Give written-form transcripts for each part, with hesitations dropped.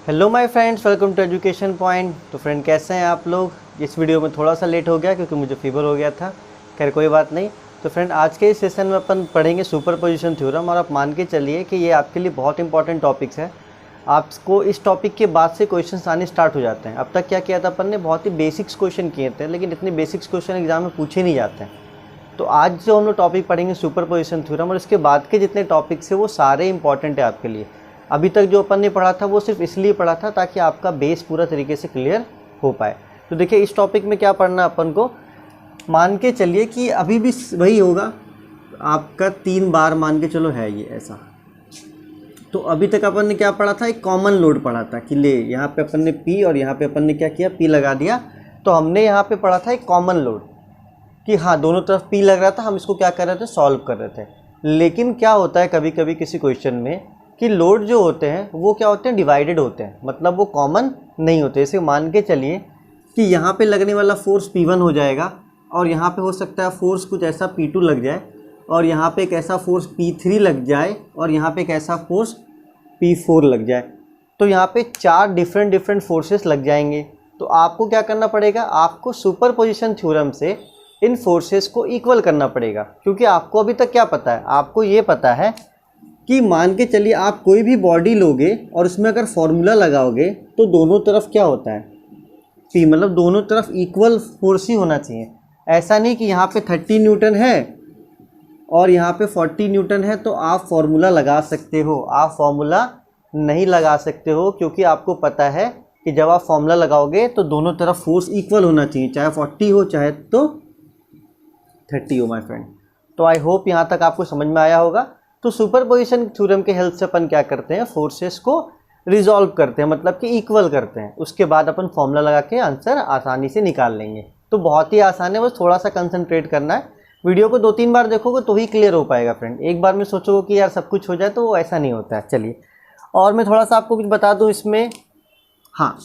Hello my friends, welcome to education point. तो friend कैसे हैं आप लोग। इस वीडियो में थोड़ा सा लेट हो गया क्योंकि मुझे फीवर हो गया था। खैर कोई बात नहीं। तो फ्रेंड आज के इस सेशन में अपन पढ़ेंगे सुपरपोजिशन थ्योरम, और आप मान के चलिए कि ये आपके लिए बहुत इंपॉर्टेंट टॉपिक्स है। आपको इस टॉपिक के बाद से क्वेश्चन आने स्टार्ट हो जाते हैं। अब तक क्या किया था अपन ने, बहुत ही बेसिक्स क्वेश्चन किए थे, लेकिन इतने बेसिक्स क्वेश्चन एग्जाम में पूछे नहीं जाते हैं। तो आज जो हम लोग टॉपिक पढ़ेंगे सुपरपोजिशन थ्योरम, और इसके बाद के जितने टॉपिक्स हैं वो सारे इंपॉर्टेंट है आपके लिए। अभी तक जो अपन ने पढ़ा था वो सिर्फ इसलिए पढ़ा था ताकि आपका बेस पूरा तरीके से क्लियर हो पाए। तो देखिए इस टॉपिक में क्या पढ़ना अपन को, मान के चलिए कि अभी भी वही होगा आपका 3 बार, मान के चलो है ये ऐसा। तो अभी तक अपन ने क्या पढ़ा था, एक कॉमन लोड पढ़ा था कि ले यहाँ पे अपन ने P और यहाँ पे अपन ने क्या किया, P लगा दिया। तो हमने यहाँ पे पढ़ा था एक कॉमन लोड कि हाँ दोनों तरफ P लग रहा था, हम इसको क्या कर रहे थे, सॉल्व कर रहे थे। लेकिन क्या होता है कभी कभी किसी क्वेश्चन में कि लोड जो होते हैं वो क्या होते हैं, डिवाइडेड होते हैं, मतलब वो कॉमन नहीं होते। इसे मान के चलिए कि यहाँ पे लगने वाला फोर्स P1 हो जाएगा, और यहाँ पे हो सकता है फोर्स कुछ ऐसा P2 लग जाए, और यहाँ पे एक ऐसा फोर्स P3 लग जाए, और यहाँ पे एक ऐसा फोर्स P4 लग जाए। तो यहाँ पे 4 डिफरेंट फोर्सेस लग जाएंगे। तो आपको क्या करना पड़ेगा, आपको सुपरपोजिशन थ्योरम से इन फोर्सेस को इक्वल करना पड़ेगा। क्योंकि आपको अभी तक क्या पता है, आपको ये पता है कि मान के चलिए आप कोई भी बॉडी लोगे और उसमें अगर फॉर्मूला लगाओगे तो दोनों तरफ क्या होता है, P, मतलब दोनों तरफ इक्वल फोर्स ही होना चाहिए। ऐसा नहीं कि यहाँ पे 30 न्यूटन है और यहाँ पे 40 न्यूटन है तो आप फॉर्मूला लगा सकते हो। आप फॉर्मूला नहीं लगा सकते हो, क्योंकि आपको पता है कि जब आप फॉर्मूला लगाओगे तो दोनों तरफ फोर्स इक्वल होना चाहिए, चाहे 40 हो चाहे तो 30 हो माय फ्रेंड। तो आई होप यहाँ तक आपको समझ में आया होगा। तो सुपरपोजिशन थ्योरम के हेल्प से अपन क्या करते हैं, फोर्सेस को रिजॉल्व करते हैं, मतलब कि इक्वल करते हैं। उसके बाद अपन फॉर्मूला लगा के आंसर आसानी से निकाल लेंगे। तो बहुत ही आसान है, बस थोड़ा सा कंसंट्रेट करना है। वीडियो को 2-3 बार देखोगे तो ही क्लियर हो पाएगा फ्रेंड। एक बार में सोचोगे कि यार सब कुछ हो जाए, तो वो ऐसा नहीं होता है। चलिए और मैं थोड़ा सा आपको कुछ बता दूँ इसमें। हाँ,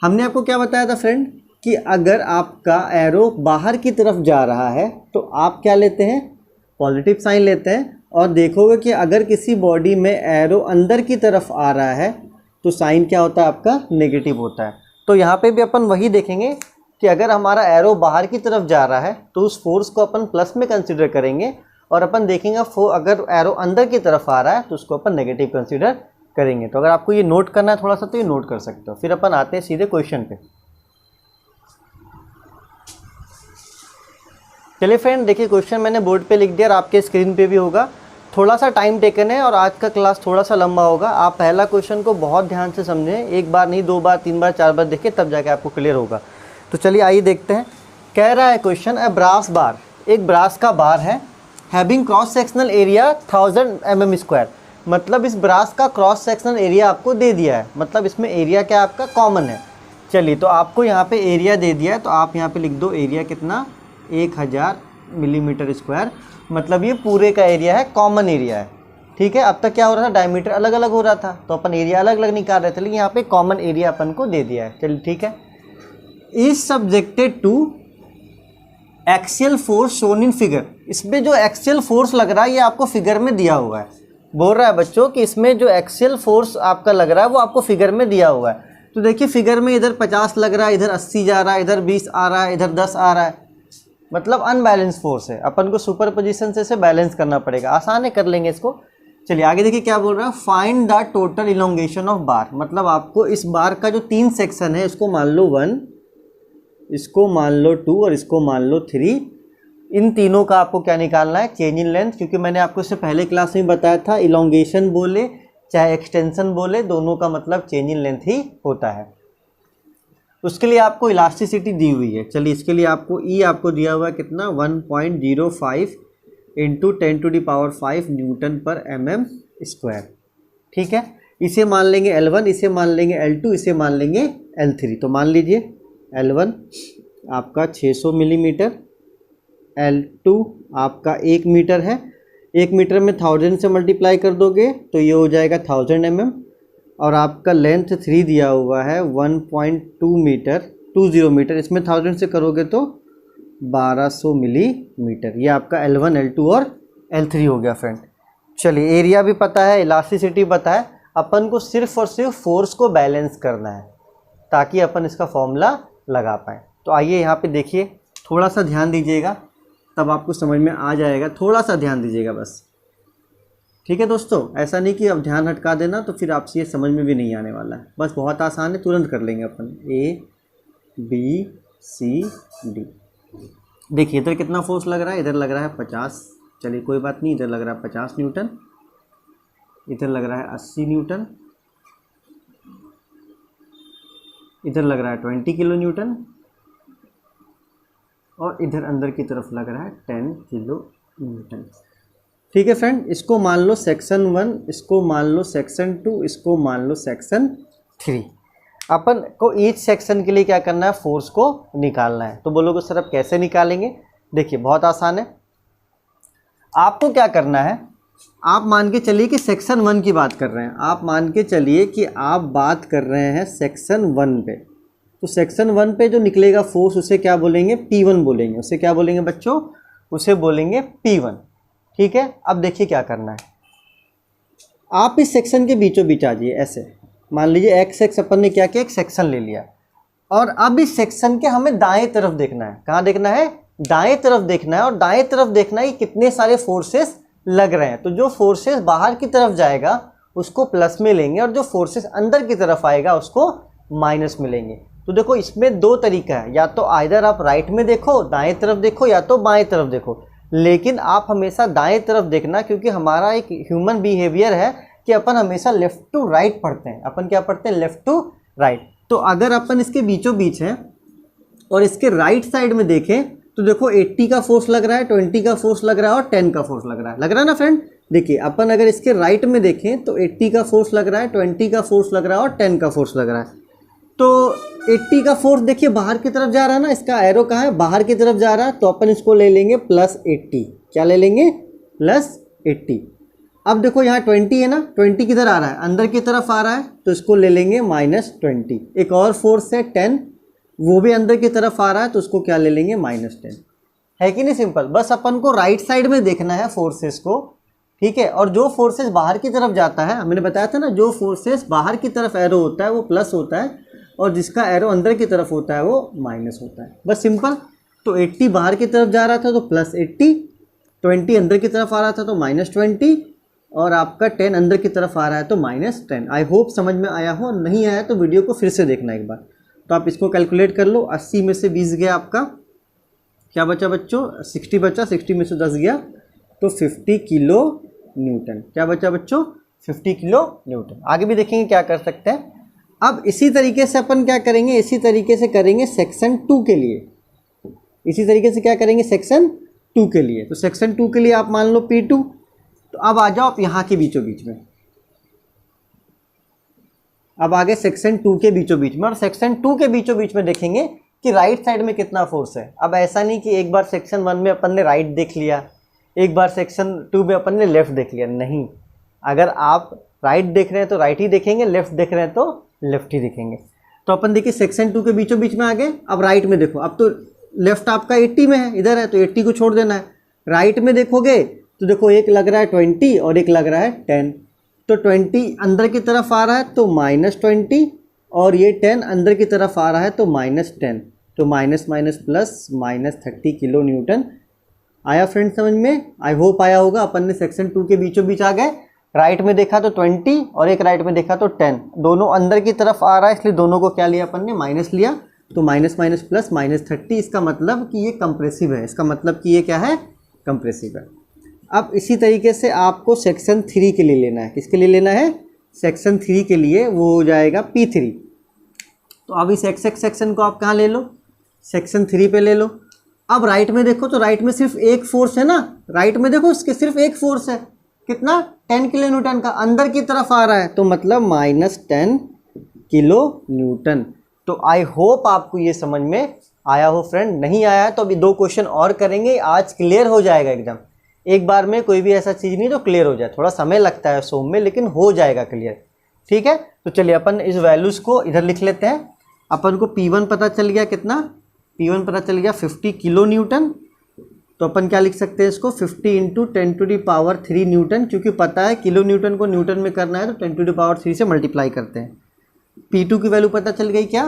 हमने आपको क्या बताया था फ्रेंड कि अगर आपका एरो बाहर की तरफ जा रहा है तो आप क्या लेते हैं, पॉजिटिव साइन लेते हैं। और देखोगे कि अगर किसी बॉडी में एरो अंदर की तरफ आ रहा है तो साइन क्या होता है, आपका नेगेटिव होता है। तो यहाँ पे भी अपन वही देखेंगे कि अगर हमारा एरो बाहर की तरफ जा रहा है तो उस फोर्स को अपन प्लस में कंसिडर करेंगे, और अपन देखेंगे अगर एरो अंदर की तरफ आ रहा है तो उसको अपन नेगेटिव कंसिडर करेंगे। तो अगर आपको ये नोट करना है थोड़ा सा तो ये नोट कर सकते हो। फिर अपन आते हैं सीधे क्वेश्चन पे। चलिए फ्रेंड देखिए, क्वेश्चन मैंने बोर्ड पे लिख दिया और आपके स्क्रीन पे भी होगा। थोड़ा सा टाइम टेकन है और आज का क्लास थोड़ा सा लंबा होगा। आप पहला क्वेश्चन को बहुत ध्यान से समझें, एक बार नहीं 2 बार 3 बार 4 बार देखें, तब जाके आपको क्लियर होगा। तो चलिए आइए देखते हैं। कह रहा है क्वेश्चन, अ ब्रास बार, एक ब्रास का बार है, having cross sectional area 1000 mm²। मतलब इस ब्रास का क्रॉस सेक्शनल एरिया आपको दे दिया है, मतलब इसमें एरिया क्या आपका कॉमन है। चलिए तो आपको यहाँ पे एरिया दे दिया है, तो आप यहाँ पे लिख दो एरिया कितना, 1000 mm²। मतलब ये पूरे का एरिया है, कॉमन एरिया है। ठीक है, अब तक क्या हो रहा था, डायमीटर अलग अलग हो रहा था तो अपन एरिया अलग अलग निकाल रहे थे, लेकिन यहाँ पे कॉमन एरिया अपन को दे दिया है। चलिए ठीक है। Is subjected to axial force shown in figure. इसमें जो एक्सियल फोर्स लग रहा है ये आपको फिगर में दिया हुआ है। बोल रहा है बच्चों कि इसमें जो एक्सियल फोर्स आपका लग रहा है वो आपको फिगर में दिया हुआ है। तो देखिए फिगर में इधर 50 लग रहा है, इधर 80 जा रहा है, इधर 20 आ रहा है, इधर 10 आ रहा है, मतलब अनबैलेंस फोर्स है। अपन को सुपरपोजिशन से बैलेंस करना पड़ेगा। आसान है, कर लेंगे इसको। चलिए आगे देखिए क्या बोल रहा है, find the total elongation of बार। मतलब आपको इस बार का जो 3 सेक्शन है, इसको मान लो 1, इसको मान लो 2 और इसको मान लो 3। इन तीनों का आपको क्या निकालना है, चेंज इन लेंथ। क्योंकि मैंने आपको इससे पहले क्लास में बताया था, इलोंगेशन बोले चाहे एक्सटेंशन बोले, दोनों का मतलब चेंज इन लेंथ ही होता है। उसके लिए आपको इलास्टिसिटी दी हुई है। चलिए इसके लिए आपको ई आपको दिया हुआ है कितना, 1.05 × 10⁵ न्यूटन पर mm²। ठीक है, इसे मान लेंगे L1, इसे मान लेंगे L2, इसे मान लेंगे L3। तो मान लीजिए L1 आपका 600 मिलीमीटर, L2 आपका 1 मीटर है। 1 मीटर में 1000 से मल्टीप्लाई कर दोगे तो ये हो जाएगा 1000 mm, और आपका लेंथ 3 दिया हुआ है 1.2 मीटर, 20 मीटर। इसमें 1000 से करोगे तो 1200 मिलीमीटर। ये आपका L1, L2 और L3 हो गया फ्रेंड। चलिए एरिया भी पता है, इलास्टिसिटी पता है। अपन को सिर्फ और सिर्फ फोर्स को बैलेंस करना है ताकि अपन इसका फॉर्मूला लगा पाएँ। तो आइए यहाँ पे देखिए, थोड़ा सा ध्यान दीजिएगा तब आपको समझ में आ जाएगा, थोड़ा सा ध्यान दीजिएगा बस। ठीक है दोस्तों, ऐसा नहीं कि अब ध्यान हटका देना तो फिर आपसे ये समझ में भी नहीं आने वाला है। बस बहुत आसान है, तुरंत कर लेंगे अपन। ABCD। देखिए इधर कितना फोर्स लग रहा है, इधर लग रहा है 50, चलिए कोई बात नहीं, इधर लग रहा है 50 न्यूटन, इधर लग रहा है 80 न्यूटन, इधर लग रहा है 20 किलो न्यूटन, और इधर अंदर की तरफ लग रहा है 10 किलो न्यूटन। ठीक है फ्रेंड, इसको मान लो सेक्शन 1, इसको मान लो सेक्शन 2, इसको मान लो सेक्शन 3। अपन को ईच सेक्शन के लिए क्या करना है, फोर्स को निकालना है। तो बोलोगे सर अब कैसे निकालेंगे? देखिए बहुत आसान है। आपको क्या करना है, आप मान के चलिए कि सेक्शन 1 की बात कर रहे हैं, आप मान के चलिए कि आप बात कर रहे हैं सेक्शन 1 पे। तो सेक्शन 1 पे जो निकलेगा फोर्स उसे क्या बोलेंगे, P1 बोलेंगे। उसे क्या बोलेंगे बच्चों, उसे बोलेंगे P1। ठीक है, अब देखिए क्या करना है, आप इस सेक्शन के बीचों बीच आ जाइए। ऐसे मान लीजिए एक्स अपन ने क्या किया, एक सेक्शन ले लिया, और अब इस सेक्शन के हमें दाएं तरफ देखना है। कहाँ देखना है, दाएं तरफ देखना है। और दाएं तरफ देखना है कि कितने सारे फोर्सेस लग रहे हैं। तो जो फोर्सेस बाहर की तरफ जाएगा उसको प्लस में लेंगे, और जो फोर्सेस अंदर की तरफ आएगा उसको माइनस में लेंगे। तो देखो इसमें दो तरीका है, या तो आइदर आप राइट में देखो, दाएं तरफ देखो, या तो बाएं तरफ देखो। लेकिन आप हमेशा दाएं तरफ देखना, क्योंकि हमारा एक ह्यूमन बिहेवियर है कि अपन हमेशा लेफ्ट टू राइट पढ़ते हैं। अपन क्या पढ़ते हैं, लेफ्ट टू राइट। तो अगर अपन इसके बीचों बीच हैं और इसके राइट साइड में देखें तो देखो 80 का फोर्स लग रहा है, 20 का फोर्स लग रहा है और 10 का फोर्स लग रहा है ना फ्रेंड। देखिए अपन अगर इसके राइट में देखें तो 80 का फोर्स लग रहा है, 20 का फोर्स लग रहा है और 10 का फोर्स लग रहा है। तो 80 का फोर्स देखिए बाहर की तरफ जा रहा है ना, इसका एरो कहाँ है, बाहर की तरफ जा रहा है। तो अपन इसको ले लेंगे +80। क्या ले लेंगे, +80। अब देखो यहाँ 20 है ना, 20 किधर आ रहा है, अंदर की तरफ आ रहा है, तो इसको ले लेंगे -20। एक और फोर्स है 10, वो भी अंदर की तरफ आ रहा है, तो उसको क्या ले लेंगे, -10। है कि नहीं सिंपल। बस अपन को राइट साइड में देखना है फोर्सेस को। ठीक है, और जो फोर्सेस बाहर की तरफ जाता है, मैंने बताया था ना, जो फोर्सेस बाहर की तरफ एरो होता है वो प्लस होता है, और जिसका एरो अंदर की तरफ होता है वो माइनस होता है। बस सिंपल। तो 80 बाहर की तरफ जा रहा था तो +80, 20 अंदर की तरफ आ रहा था तो -20, और आपका 10 अंदर की तरफ आ रहा है तो -10। आई होप समझ में आया हो, नहीं आया तो वीडियो को फिर से देखना एक बार। तो आप इसको कैलकुलेट कर लो। 80 में से 20 गया आपका, क्या बचा बच्चों, 60 बचा, 60 में से 10 गया तो 50 किलो न्यूटन। क्या बचा बच्चों, 50 किलो न्यूटन। आगे भी देखेंगे क्या कर सकते हैं। अब इसी तरीके से अपन क्या करेंगे, इसी तरीके से करेंगे सेक्शन 2 के लिए। इसी तरीके से क्या करेंगे, सेक्शन 2 के लिए। तो सेक्शन 2 के लिए आप मान लो P2। तो अब आ जाओ आप यहाँ के बीचों बीच में, अब आगे सेक्शन 2 के बीचों बीच में। और सेक्शन 2 के बीचों बीच में देखेंगे कि राइट साइड में कितना फोर्स है। अब ऐसा नहीं कि एक बार सेक्शन 1 में अपन ने राइट देख लिया, एक बार सेक्शन 2 में अपन ने लेफ्ट देख लिया। नहीं, अगर आप राइट देख रहे हैं तो राइट ही देखेंगे, लेफ्ट देख रहे हैं तो लेफ्ट ही देखेंगे। तो अपन देखिए सेक्शन 2 के बीचों बीच में आ गए। अब राइट में देखो, अब तो लेफ्ट आपका 80 में है, इधर है तो 80 को छोड़ देना है। राइट में देखोगे तो देखो एक लग रहा है 20 और एक लग रहा है 10। तो 20 अंदर की तरफ आ रहा है तो -20, और ये 10 अंदर की तरफ आ रहा है तो -10। तो minus minus plus -30 kilo Newton. आया फ्रेंड समझ में? आई होप आया होगा। अपन ने सेक्शन 2 के बीचों बीच आ गए। राइट में देखा तो 20 और एक राइट में देखा तो 10, दोनों अंदर की तरफ आ रहा है, इसलिए दोनों को क्या लिया अपन ने, माइनस लिया। तो माइनस माइनस प्लस -30, इसका मतलब कि ये कंप्रेसिव है, इसका मतलब कि ये क्या है, कंप्रेसिव है। अब इसी तरीके से आपको सेक्शन 3 के लिए लेना है। किसके लिए लेना है, सेक्शन 3 के लिए, वो हो जाएगा P3। तो अब इस एक्स सेक्शन को आप कहाँ ले लो, सेक्शन 3 पे ले लो। अब राइट में देखो तो राइट में सिर्फ एक फोर्स है ना, राइट में देखो इसके सिर्फ एक फोर्स है, कितना, 10 किलो न्यूटन का, अंदर की तरफ आ रहा है, तो मतलब -10 किलो न्यूटन। तो आई होप आपको ये समझ में आया हो फ्रेंड। नहीं आया है तो अभी 2 क्वेश्चन और करेंगे, आज क्लियर हो जाएगा एकदम। एक बार में कोई भी ऐसा चीज़ नहीं तो क्लियर हो जाए, थोड़ा समय लगता है सोम में, लेकिन हो जाएगा क्लियर। ठीक है, तो चलिए अपन इस वैल्यूज़ को इधर लिख लेते हैं। अपन को P1 पता चल गया कितना, P1 पता चल गया 50 किलो न्यूटन। तो अपन क्या लिख सकते हैं इसको 50 इंटू 10⁻³ न्यूटन, क्योंकि पता है किलो न्यूटन को न्यूटन में करना है तो 10⁻³ से मल्टीप्लाई करते हैं। P2 की वैल्यू पता चल गई क्या,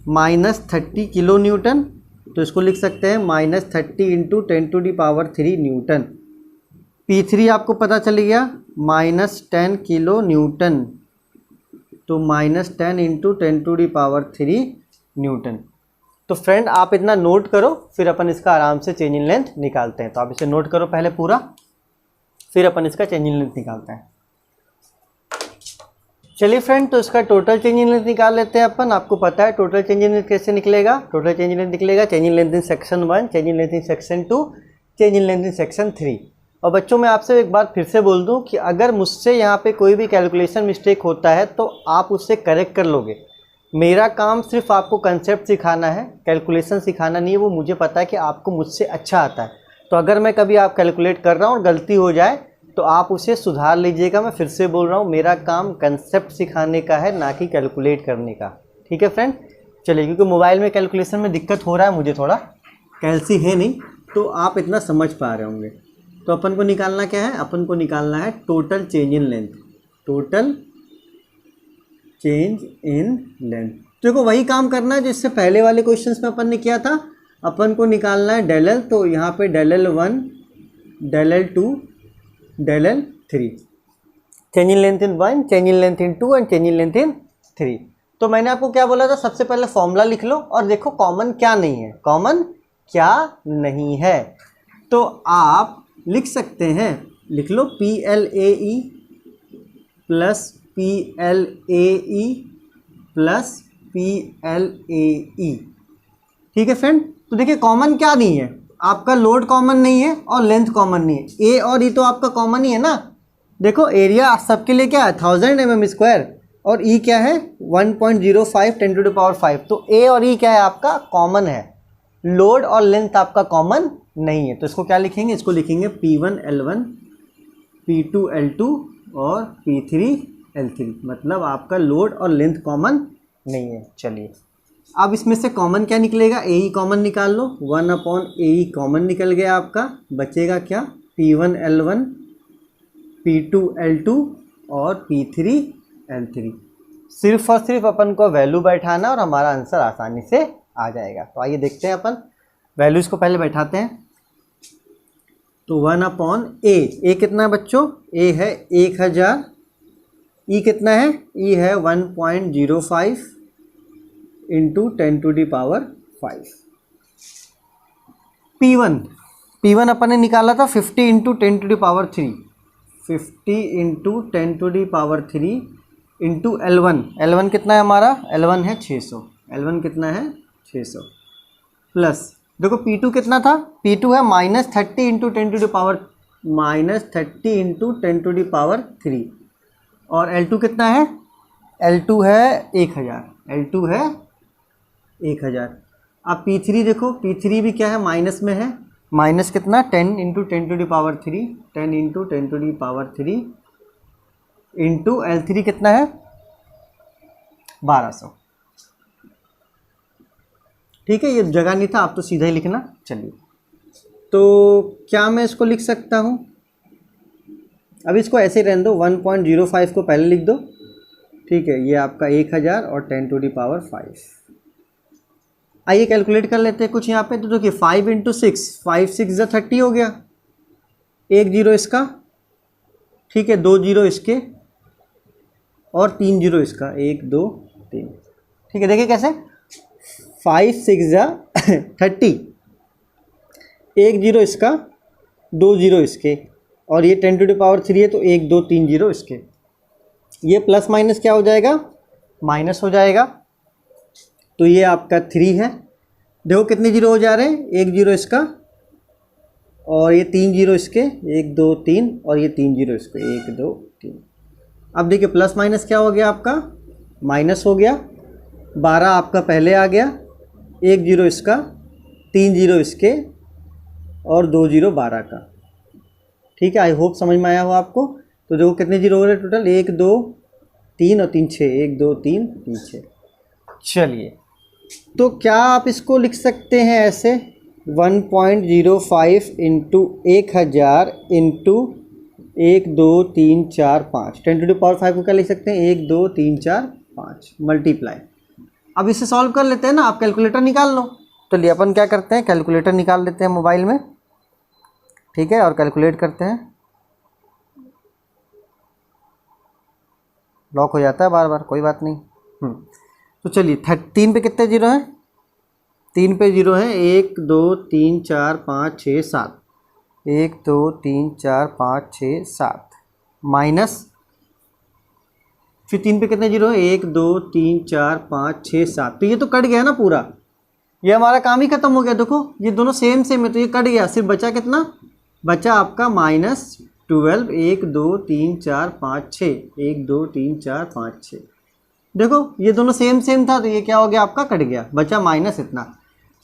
-30 किलो न्यूटन, तो इसको लिख सकते हैं -30 इंटू 10⁻³ न्यूटन। P3 आपको पता चल गया -10 किलो न्यूटन, तो -10 इंटू 10⁻³ न्यूटन। तो फ्रेंड आप इतना नोट करो, फिर अपन इसका आराम से चेंज इन लेंथ निकालते हैं। तो आप इसे नोट करो पहले पूरा, फिर अपन इसका चेंज इन लेंथ निकालते हैं। चलिए फ्रेंड, तो इसका टोटल चेंज इन लेंथ निकाल लेते हैं अपन। आपको पता है टोटल चेंज इन लेंथ कैसे निकलेगा, टोटल चेंज इन लेंथ निकलेगा change in length in section 1, change in length in section 2, change in length in section 3। और बच्चों मैं आपसे एक बार फिर से बोल दूं कि अगर मुझसे यहाँ पे कोई भी कैलकुलेशन मिस्टेक होता है तो आप उससे करेक्ट कर लोगे। मेरा काम सिर्फ आपको कंसेप्ट सिखाना है, कैलकुलेशन सिखाना नहीं है। वो मुझे पता है कि आपको मुझसे अच्छा आता है, तो अगर मैं कभी आप कैलकुलेट कर रहा हूँ और गलती हो जाए तो आप उसे सुधार लीजिएगा। मैं फिर से बोल रहा हूँ, मेरा काम कंसेप्ट सिखाने का है, ना कि कैलकुलेट करने का। ठीक है फ्रेंड, चलिए, क्योंकि मोबाइल में कैलकुलेशन में दिक्कत हो रहा है मुझे, थोड़ा कैलसी है नहीं, तो आप इतना समझ पा रहे होंगे। तो अपन को निकालना क्या है, अपन को निकालना है total change in length, total change in length. तो देखो वही काम करना है जिससे पहले वाले क्वेश्चंस में अपन ने किया था। अपन को निकालना है del L, तो यहाँ पे del L1, del L2, del L3, change in length in 1, change in length in 2 and change in length in 3। तो मैंने आपको क्या बोला था, सबसे पहले फॉर्मूला लिख लो और देखो कॉमन क्या नहीं है, कॉमन क्या नहीं है। तो आप लिख सकते हैं, लिख लो PLAE plus PLAE plus PLAE। ठीक है फ्रेंड, तो देखिए कॉमन क्या नहीं है, आपका लोड कॉमन नहीं है और लेंथ कॉमन नहीं है। ए और ई तो आपका कॉमन ही है ना। देखो एरिया सबके लिए क्या है 1000 mm² और ई क्या है 1.05 10⁵। तो ए और ई क्या है आपका कॉमन है, लोड और लेंथ आपका कॉमन नहीं है। तो इसको क्या लिखेंगे, इसको लिखेंगे P1L1, P2L2 और P3L3, मतलब आपका लोड और लेंथ कॉमन नहीं है। चलिए अब इसमें से कॉमन क्या निकलेगा, AE कॉमन निकाल लो, 1/AE कॉमन निकल गया आपका, बचेगा क्या P1L1, P2L2 और P3L3। सिर्फ और सिर्फ अपन को वैल्यू बैठाना और हमारा आंसर आसानी से आ जाएगा। तो आइए देखते हैं, अपन वैल्यूज़ को पहले बैठाते हैं। तो 1/A, ए कितना है बच्चों, ए है 1000, ई कितना है, ई है 1.05 इंटू 10⁵। P1 अपन ने निकाला था 50 इंटू 10⁵, 50 इंटू 10⁵ इंटू L1 कितना है हमारा, L1 है 600, L1 कितना है 600, प्लस देखो P2 कितना था, P2 है -30 इंटू 10⁻³ और L2 कितना है, L2 है 1000, L2 है 1000। अब P3 देखो, P3 भी क्या है माइनस में है, माइनस कितना 10 इंटू 10⁵, 10 इंटू 10⁵ इंटू L3 कितना है 1200। ठीक है, ये जगह नहीं था, आप तो सीधा ही लिखना। चलिए, तो क्या मैं इसको लिख सकता हूँ, अब इसको ऐसे ही रहने दो, 1.05 को पहले लिख दो। ठीक है, ये आपका 1000 और 10⁵। आइए कैलकुलेट कर लेते हैं कुछ यहाँ पे। तो देखिए 5 इंटू 6, 5 6 30 हो गया, 1 0 इसका, ठीक है 2 0 इसके और 3 0 इसका, 1 2 3। ठीक है, देखिए कैसे 5 6 30, 1 0 इसका, 2 0 इसके और ये 10⁵ है तो 1 2 3 0 इसके। ये प्लस माइनस क्या हो जाएगा, माइनस हो जाएगा। तो ये आपका 3 है। देखो कितने जीरो हो जा रहे हैं, 1 0 इसका और ये 3 0 इसके, 1 2 3 और ये 3 0 इसके, 1 2 3। अब देखिए प्लस माइनस क्या हो गया आपका, माइनस हो गया। 12 आपका पहले आ गया, 1 0 इसका, 3 0 इसके और 2 0 12 का। ठीक है, आई होप समझ में आया हो आपको। तो देखो कितने जीरो हो रहे टोटल, 1 2 3 और 3 6, 1 2 3 3 6। चलिए, तो क्या आप इसको लिख सकते हैं ऐसे, 1.05 इंटू 1000 इंटू 1 2 3 4 5, 10⁵ को क्या लिख सकते हैं, 1 2 3 4 5 मल्टीप्लाई। अब इसे सॉल्व कर लेते हैं ना, आप कैलकुलेटर निकाल लो। तो लिए अपन क्या करते हैं, कैलकुलेटर निकाल लेते हैं मोबाइल में, ठीक है, और कैलकुलेट करते हैं। लॉक हो जाता है बार बार, कोई बात नहीं। तो चलिए 3 पे कितने जीरो हैं, 3 पे जीरो हैं 1 2 3 4 5 6 7, 1 2 3 4 5 6 7 माइनस, फिर 3 पे कितने जीरो हैं, 1 2 3 4 5 6 7। तो ये तो कट गया ना पूरा, ये हमारा काम ही खत्म हो गया। देखो ये दोनों सेम सेम है, तो ये कट गया, सिर्फ बचा कितना, बचा आपका -12, 1 2 3 4 5 6, 1 2 3 4 5 6। देखो ये दोनों सेम सेम था, तो ये क्या हो गया आपका, कट गया, बचा माइनस इतना।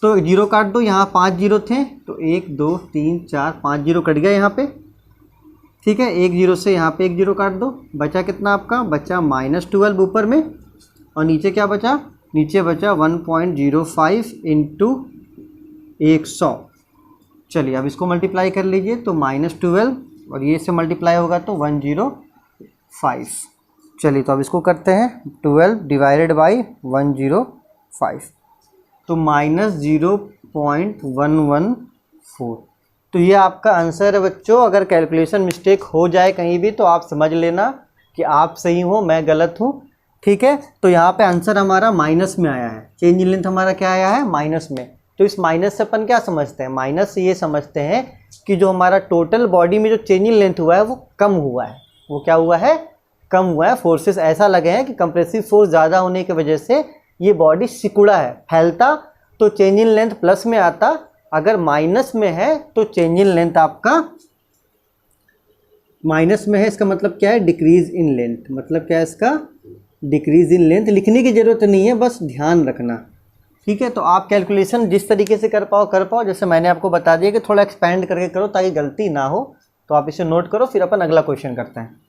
तो जीरो काट दो, यहाँ 5 जीरो थे, तो 1 2 3 4 5 जीरो कट गया यहाँ पे, ठीक है। 1 जीरो से यहाँ पे 1 जीरो काट दो, बचा कितना आपका, बचा -12 ऊपर में, और नीचे क्या बचा, नीचे बचा 1.05 इंटू 100। चलिए अब इसको मल्टीप्लाई कर लीजिए, तो -12 और ये से मल्टीप्लाई होगा तो 105। चलिए तो अब इसको करते हैं, 12 डिवाइडेड बाई 105, तो -0.114। तो ये आपका आंसर है बच्चों। अगर कैलकुलेशन मिस्टेक हो जाए कहीं भी तो आप समझ लेना कि आप सही हो, मैं गलत हूँ, ठीक है। तो यहाँ पे आंसर हमारा माइनस में आया है, चेंज इन लेंथ हमारा क्या आया है, माइनस में। तो इस माइनस से अपन क्या समझते हैं, माइनस से ये समझते हैं कि जो हमारा टोटल बॉडी में जो चेंज इन लेंथ हुआ है वो कम हुआ है। वो क्या हुआ है, कम हुआ है। फोर्सेस ऐसा लगे हैं कि कंप्रेसिव फोर्स ज़्यादा होने की वजह से ये बॉडी सिकुड़ा है, फैलता तो चेंज इन लेंथ प्लस में आता, अगर माइनस में है तो चेंज इन लेंथ आपका माइनस में है। इसका मतलब क्या है, डिक्रीज इन लेंथ, मतलब क्या है इसका, डिक्रीज इन लेंथ। लिखने की ज़रूरत नहीं है, बस ध्यान रखना, ठीक है। तो आप कैलकुलेशन जिस तरीके से कर पाओ, जैसे मैंने आपको बता दिया कि थोड़ा एक्सपेंड करके करो ताकि गलती ना हो। तो आप इसे नोट करो, फिर अपन अगला क्वेश्चन करते हैं।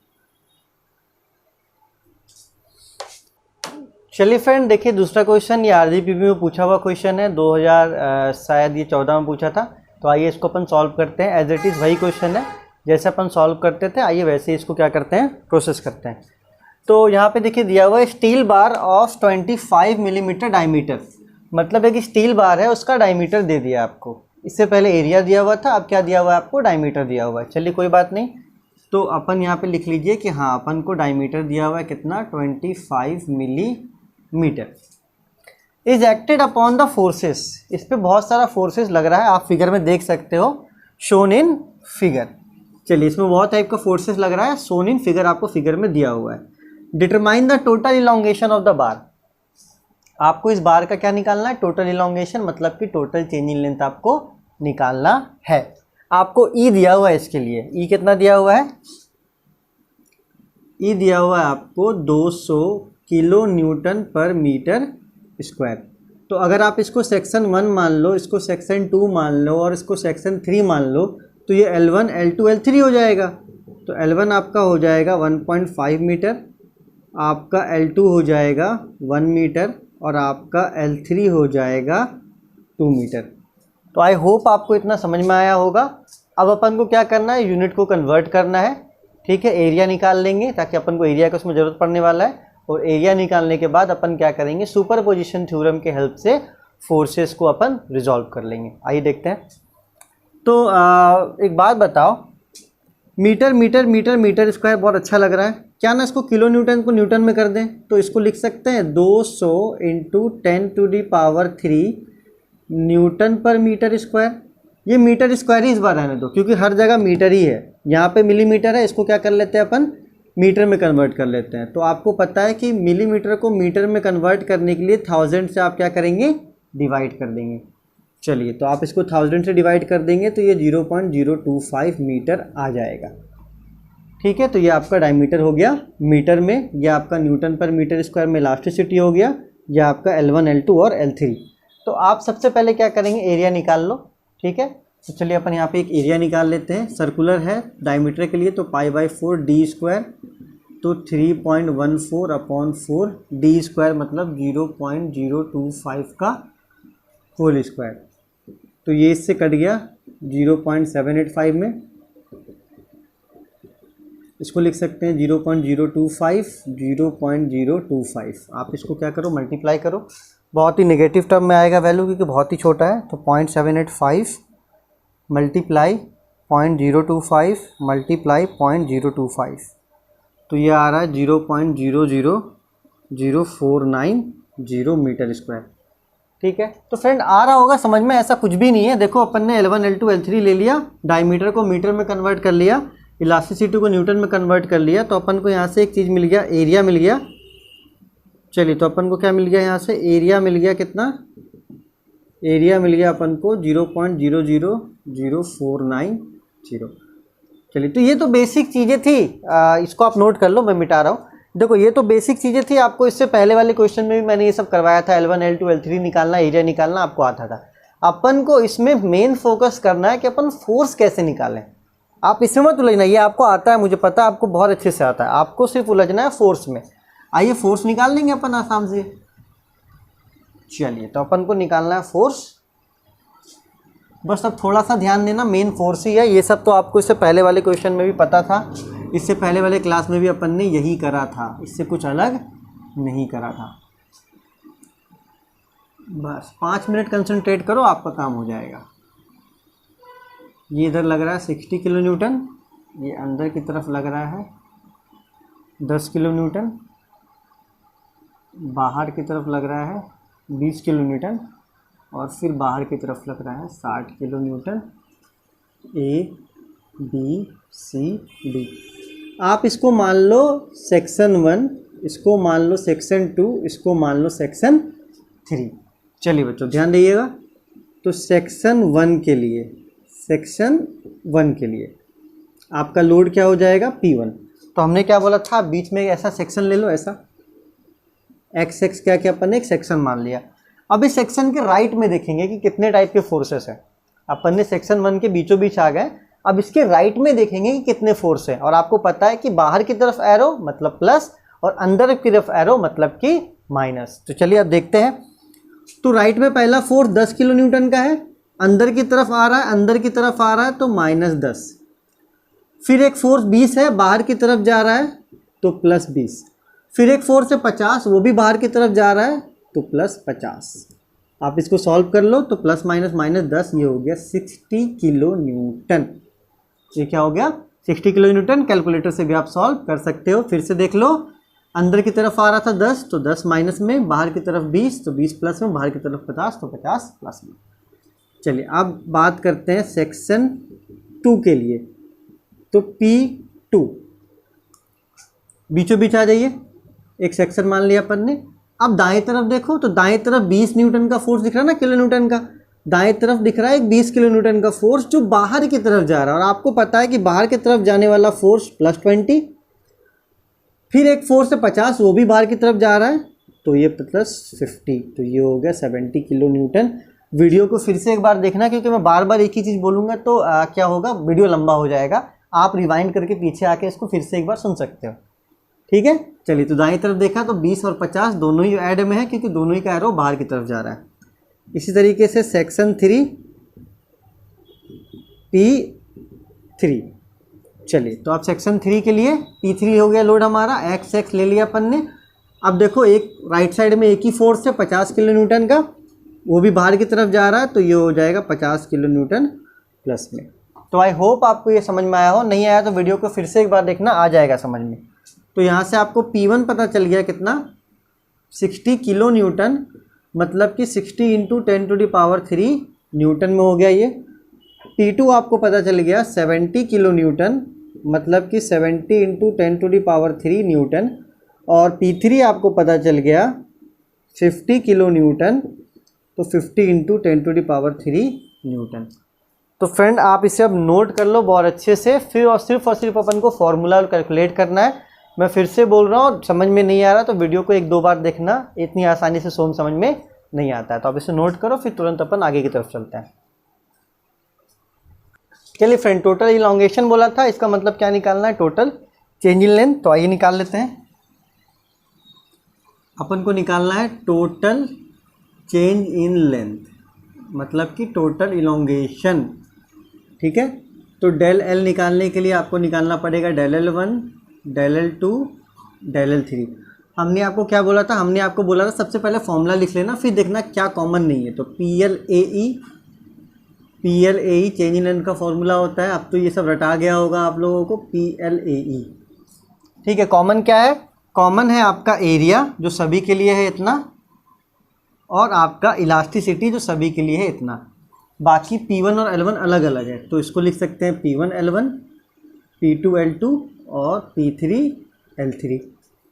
चलिए फ्रेंड देखिए दूसरा क्वेश्चन, ये आरजीपीवी में पूछा हुआ क्वेश्चन है, 2014 में पूछा था। तो आइए इसको अपन सॉल्व करते हैं। एज इट इज़ वही क्वेश्चन है जैसे अपन सॉल्व करते थे, आइए वैसे ही इसको क्या करते हैं, प्रोसेस करते हैं। तो यहाँ पे देखिए दिया हुआ है steel bar of 25 millimetre diameter, मतलब एक स्टील बार है, उसका डायमीटर दे दिया आपको। इससे पहले एरिया दिया हुआ था, अब क्या दिया हुआ है आपको, डायमीटर दिया हुआ है। चलिए कोई बात नहीं, तो अपन यहाँ पे लिख लीजिए कि हाँ अपन को डायमीटर दिया हुआ है कितना, 25 millimetre. Is acted upon the forces, इस पे बहुत सारा फोर्सेस लग रहा है, आप फिगर में देख सकते हो, शोन इन फिगर। चलिए इसमें बहुत टाइप का फोर्सेस लग रहा है, शोन इन फिगर आपको फिगर में दिया हुआ है। Determine the total elongation of the bar, आपको इस बार का क्या निकालना है, टोटल इलॉन्गेशन, मतलब कि टोटल चेंज इन लेंथ आपको निकालना है। आपको ई दिया हुआ है, इसके लिए ई कितना दिया हुआ है, ई दिया हुआ है आपको 200 किलो न्यूटन पर मीटर स्क्वायर। तो अगर आप इसको सेक्शन 1 मान लो, इसको सेक्शन 2 मान लो और इसको सेक्शन 3 मान लो, तो ये L1 L2 L3 हो जाएगा। तो L1 आपका हो जाएगा 1.5 मीटर, आपका L2 हो जाएगा 1 मीटर और आपका L3 हो जाएगा 2 मीटर। तो आई होप आपको इतना समझ में आया होगा। अब अपन को क्या करना है, यूनिट को कन्वर्ट करना है, ठीक है। एरिया निकाल लेंगे ताकि अपन को एरिया का उसमें ज़रूरत पड़ने वाला है, और एरिया निकालने के बाद अपन क्या करेंगे, सुपरपोजिशन थ्योरम के हेल्प से फोर्सेस को अपन रिजॉल्व कर लेंगे। आइए देखते हैं। तो एक बात बताओ, meter meter meter meter square बहुत अच्छा लग रहा है, क्या ना इसको किलो न्यूटन को न्यूटन में कर दें, तो इसको लिख सकते हैं 200 इंटू 10⁻³ न्यूटन पर मीटर स्क्वायर। ये मीटर स्क्वायर ही इस बार रहने दो, क्योंकि हर जगह मीटर ही है, यहाँ पे मिलीमीटर है, इसको क्या कर लेते हैं अपन, मीटर में कन्वर्ट कर लेते हैं। तो आपको पता है कि मिलीमीटर को मीटर में कन्वर्ट करने के लिए 1000 से आप क्या करेंगे, डिवाइड कर देंगे। चलिए तो आप इसको 1000 से डिवाइड कर देंगे तो ये 0.025 मीटर आ जाएगा, ठीक है। तो ये आपका डायमीटर हो गया मीटर में, ये आपका न्यूटन पर मीटर स्क्वायर में इलास्टिसिटी हो गया, ये आपका L1 L2 और L3। तो आप सबसे पहले क्या करेंगे, एरिया निकाल लो, ठीक है। तो चलिए अपन यहाँ पे एक एरिया निकाल लेते हैं, सर्कुलर है डायमीटर के लिए, तो π/4 d स्क्वायर, तो 3.14/4 d स्क्वायर मतलब 0.025 का होल स्क्वायर। तो ये इससे कट गया 0.785 में, इसको लिख सकते हैं 0.025, 0.025। आप इसको क्या करो, मल्टीप्लाई करो, बहुत ही नेगेटिव टर्म में आएगा वैल्यू क्योंकि बहुत ही छोटा है। तो 0.785 मल्टीप्लाई 0.025 मल्टीप्लाई 0.025, तो ये आ रहा है 0.00049 मीटर स्क्वायर। ठीक है, तो फ्रेंड आ रहा होगा समझ में, ऐसा कुछ भी नहीं है। देखो अपन ने L1 L2 L3 ले लिया, डायमीटर को मीटर में कन्वर्ट कर लिया, इलास्टिसिटी को न्यूटन में कन्वर्ट कर लिया, तो अपन को यहाँ से एक चीज़ मिल गया, एरिया मिल गया। चलिए, तो अपन को क्या मिल गया यहाँ से, एरिया मिल गया, कितना एरिया मिल गया अपन को 0.00049। चलिए, तो ये तो बेसिक चीज़ें थी, इसको आप नोट कर लो, मैं मिटा रहा हूँ। देखो ये तो बेसिक चीज़ें थी, आपको इससे पहले वाले क्वेश्चन में भी मैंने ये सब करवाया था, L1 L2 L3 निकालना, एरिया निकालना आपको आता था। अपन को इसमें मेन फोकस करना है कि अपन फोर्स कैसे निकालें। आप इसमें मत उलझना, ये आपको आता है, मुझे पता है आपको बहुत अच्छे से आता है, आपको सिर्फ उलझना है फोर्स में। आइए फोर्स निकाल लेंगे अपन आसाम से। चलिए, तो अपन को निकालना है फोर्स, बस अब थोड़ा सा ध्यान देना, मेन फोर्स ही है। ये सब तो आपको इससे पहले वाले क्वेश्चन में भी पता था, इससे पहले वाले क्लास में भी अपन ने यही करा था, इससे कुछ अलग नहीं करा था। बस 5 मिनट कंसंट्रेट करो, आपका काम हो जाएगा। ये इधर लग रहा है 60 किलो न्यूटन, ये अंदर की तरफ लग रहा है 10 किलो न्यूटन, बाहर की तरफ लग रहा है 20 किलो न्यूटन, और फिर बाहर की तरफ लग रहा है 60 kilo Newton. A B C D, आप इसको मान लो सेक्शन 1, इसको मान लो सेक्शन 2, इसको मान लो सेक्शन 3। चलिए बच्चों ध्यान दीजिएगा, तो सेक्शन 1 के लिए, सेक्शन 1 के लिए आपका लोड क्या हो जाएगा, P1। तो हमने क्या बोला था, बीच में ऐसा सेक्शन ले लो, ऐसा एक्स एक्स क्या क्या अपन ने एक सेक्शन मान लिया। अब इस सेक्शन के राइट में देखेंगे कि कितने टाइप के फोर्सेस हैं। अपन ने सेक्शन 1 के बीचों बीच आ गए, अब इसके राइट में देखेंगे कि कितने फोर्स हैं। और आपको पता है कि बाहर की तरफ एरो मतलब प्लस और अंदर की तरफ एरो मतलब कि माइनस। तो चलिए अब देखते हैं। तो राइट में पहला फोर्स 10 किलो न्यूटन का है, अंदर की तरफ आ रहा है, अंदर की तरफ आ रहा है तो -10। फिर एक फोर्स 20 है, बाहर की तरफ जा रहा है तो +20। फिर एक फोर्स है 50, वो भी बाहर की तरफ जा रहा है तो +50। आप इसको सॉल्व कर लो, तो प्लस माइनस -10, ये हो गया 60 किलो न्यूटन। ये क्या हो गया, 60 किलो न्यूटन। कैलकुलेटर से भी आप सॉल्व कर सकते हो। फिर से देख लो, अंदर की तरफ आ रहा था 10, तो 10 माइनस में, बाहर की तरफ 20, तो 20 प्लस में, बाहर की तरफ 50, तो 50 प्लस में। चलिए अब बात करते हैं सेक्शन 2 के लिए। तो P2 बीचों बीच आ जाइए, एक सेक्शन मान लिया अपन ने। अब दाएं तरफ देखो, तो दाएं तरफ 20 न्यूटन का फोर्स दिख रहा है ना, किलो न्यूटन का। दाएं तरफ दिख रहा है एक 20 किलो न्यूटन का फोर्स जो बाहर की तरफ जा रहा है, और आपको पता है कि बाहर की तरफ जाने वाला फोर्स +20। फिर एक फोर्स है 50, वो भी बाहर की तरफ जा रहा है, तो ये +50, तो ये हो गया 70 किलो न्यूटन। वीडियो को फिर से एक बार देखना, क्योंकि मैं बार बार एक ही चीज़ बोलूँगा तो क्या होगा, वीडियो लंबा हो जाएगा। आप रिवाइंड करके पीछे आके इसको फिर से एक बार सुन सकते हो, ठीक है। चलिए, तो दाएं तरफ देखा तो 20 और 50 दोनों ही ऐड में है, क्योंकि दोनों ही का एरो बाहर की तरफ जा रहा है। इसी तरीके से सेक्शन 3 P3। चलिए, तो आप सेक्शन 3 के लिए P3 हो गया लोड हमारा, एक्स ले लिया अपन ने। अब देखो, एक राइट साइड में एक ही फोर्स है 50 किलो न्यूटन का, वो भी बाहर की तरफ जा रहा है, तो ये हो जाएगा 50 किलो न्यूटन प्लस में। तो आई होप आपको ये समझ में आया हो, नहीं आया तो वीडियो को फिर से एक बार देखना, आ जाएगा समझ में। तो यहाँ से आपको P1 पता चल गया कितना, 60 किलो न्यूटन, मतलब कि 60 × 10⁻³ न्यूटन में हो गया ये। P2 आपको पता चल गया 70 किलो न्यूटन, मतलब कि 70 × 10⁻³ न्यूटन। और P3 आपको पता चल गया 50 किलो न्यूटन, तो 50 × 10⁻³ न्यूटन। तो फ्रेंड आप इसे अब नोट कर लो बहुत अच्छे से। फिर और सिर्फ अपन को फॉर्मूला कैलकुलेट करना है। मैं फिर से बोल रहा हूँ, समझ में नहीं आ रहा तो वीडियो को 1-2 बार देखना, इतनी आसानी से समझ में नहीं आता है। तो आप इसे नोट करो, फिर तुरंत अपन आगे की तरफ चलते हैं। चलिए फ्रेंड, टोटल इलॉन्गेशन बोला था, इसका मतलब क्या निकालना है, टोटल चेंज इन लेंथ। तो आइए निकाल लेते हैं। अपन को निकालना है टोटल चेंज इन लेंथ, मतलब कि टोटल इलोंगेशन। ठीक है, तो डेल एल निकालने के लिए आपको निकालना पड़ेगा del L1, del L2, del L3। हमने आपको क्या बोला था, हमने आपको बोला था सबसे पहले फॉर्मूला लिख लेना, फिर देखना क्या कॉमन नहीं है। तो PLAE चेंज इन लेंथ का फॉर्मूला होता है। अब तो ये सब रटा गया होगा आप लोगों को, PLAE। ठीक है, कॉमन क्या है, कॉमन है आपका एरिया जो सभी के लिए है इतना, और आपका इलास्टिसिटी जो सभी के लिए है इतना। बाकी P1 और L1 अलग अलग है, तो इसको लिख सकते हैं P1 L1, P2 L2 और P3 L3।